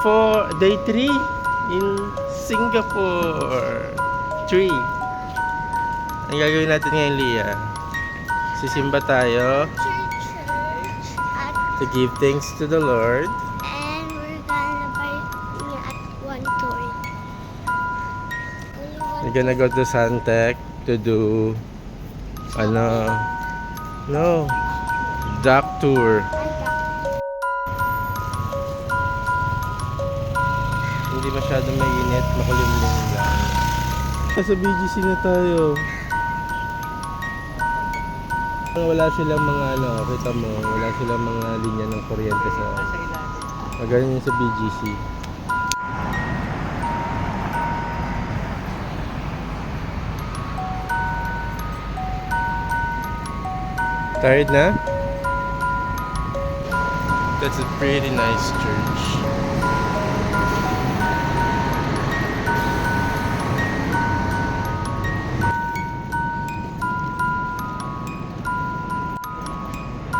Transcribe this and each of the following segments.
For day 3 in Singapore. 3. Ang gagawin natin ngayon, Leah? Sisimba tayo to give thanks to the Lord. And we're gonna buy me at one toy. We're gonna go to Suntec to do duck tour. Hindi masyadong mainit, makulimlim lang. Sa BGC na tayo. Wala silang mga kita mo, wala silang mga linya ng kuryente sa ganyan sa BGC. Tired na? That's a pretty nice church.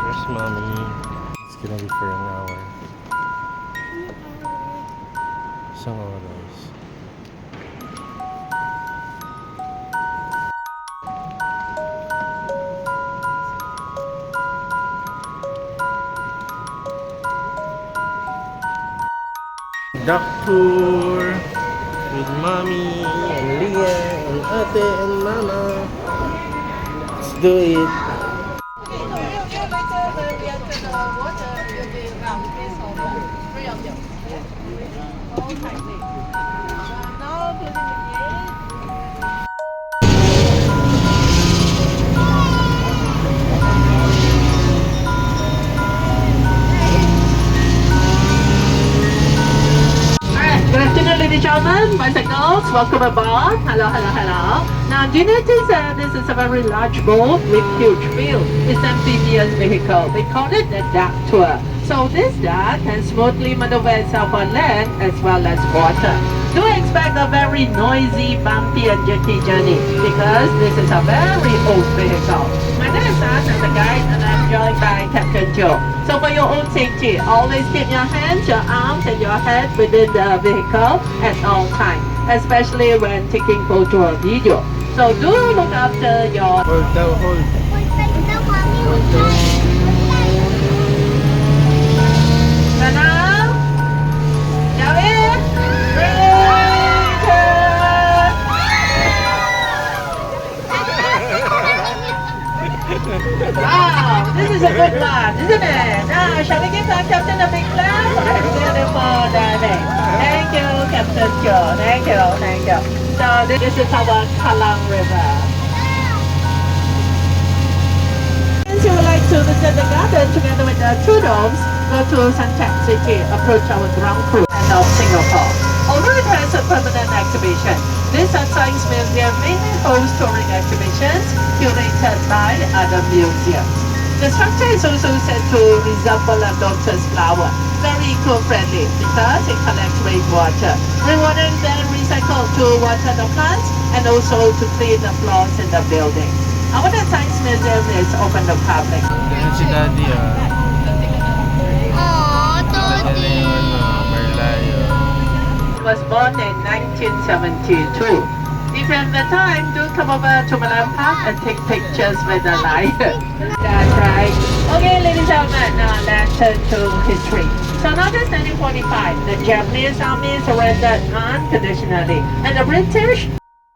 Where's mommy? It's gonna be for an hour. Isang oras. Duck tour with mommy and Leah and ate and mama. Let's do it. Good afternoon, ladies and gentlemen, boys and girls. Welcome aboard. Hello, hello, hello. Now, do you notice this is a very large boat with huge wheel? It's an amphibious vehicle. They call it a duck tour. So this duck can smoothly maneuver itself on land as well as water. Do expect a very noisy, bumpy and jerky journey because this is a very old vehicle. My name is Ash, I'm the guide and I'm joined by Captain Joe. So for your own safety, always keep your hands, your arms and your head within the vehicle at all times, especially when taking photo or video. So do look after your... Hold daw, hold. Tanang! Gawin! Wow, this is a good one, isn't it? Now, shall we give our captain a big clap for his beautiful diving? Thank you, Captain Joe. Thank you, thank you. So this is our Kallang River. Since you would like to visit the garden together with the two domes, go to Suntec City, approach our ground crew of Singapore. Although it has a permanent exhibition, this science museum mainly hosts touring exhibitions curated by other museums. The structure is also said to resemble a lotus flower, very eco-friendly because it collects rainwater. Rainwater is then recycled to water the plants and also to clean the floors in the building. Our science museum is open to public. Ayan si Daddy Aww, Daddy na yung Marlayo. It was born in 1972. If you have the time, do come over to Malam Park and take pictures with the lion. That's right. Okay, ladies and gentlemen, now let's turn to history. So now this 1945, the Japanese army surrendered unconditionally, and the British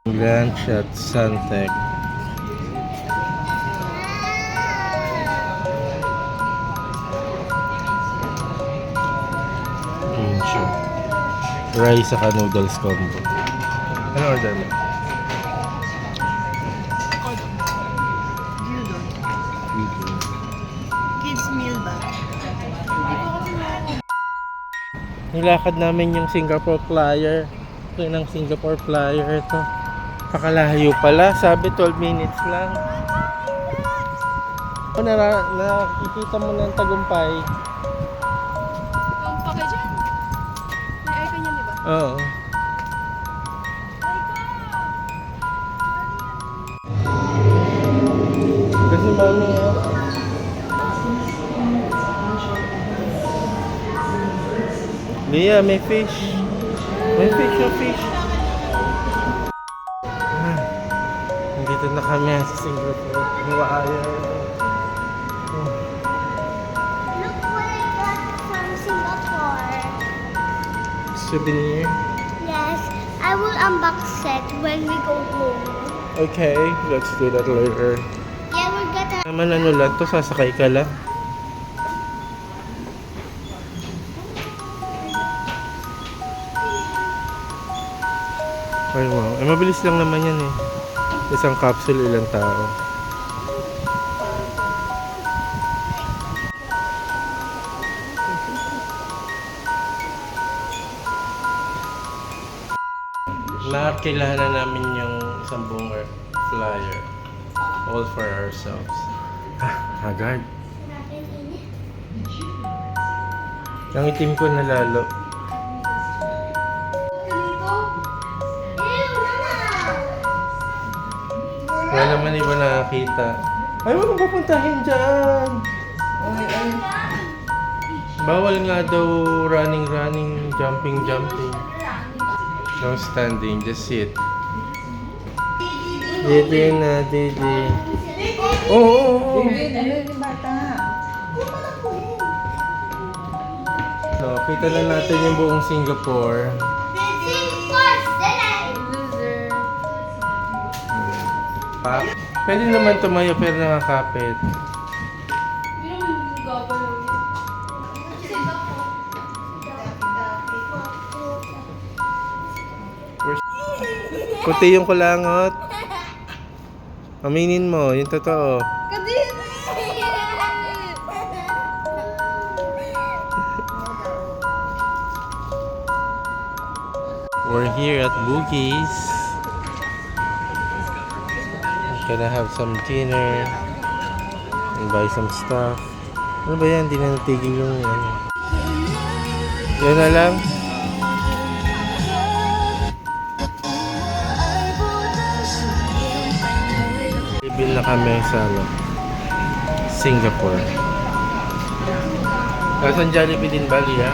Grand shot Suntec. Rice saka noodles combo. Ano order mo? Kids meal ba? Nilakad namin yung Singapore Flyer. Ito ng Singapore Flyer ito. Kakalayo pala. Sabi 12 minutes lang. Nakikita mo ng tagumpay. Ang pake dyan. May icon yan, di ba? Oo. Kasi mami Leah, may fish. May fish, may fish. Ah, nandito na kami sa Singapore. Wow. Look what I got from Singapore. Souvenir. Yes, I will unbox it when we go home. Okay, let's do that later. Yeah, we're gonna... Naman ano lang to, sasakay ka lang. Ay wow, eh mabilis lang naman yan eh. Isang capsule, ilang tao. Nakakailangan namin yung isang buong flyer. All for ourselves. Ah, agad. Ang itim ko na lalo. Wala naman iba nakakita. Ay, wag mong papuntahin dyan. Bawal nga daw running, jumping. No standing, just sit. Didi na, Didi. Oo. So, kita na natin yung buong Singapore. Pwede naman tumayo pero nakakapit. Puti yung kulangot. Aminin mo, yung totoo. We're here at Boogie's. Gonna have some dinner and buy some stuff. Ano ba yan? Hindi na natigil yung ano. Yan na lang. Ibil na kami sa Singapore. Saan Jollibee din ba, Leah?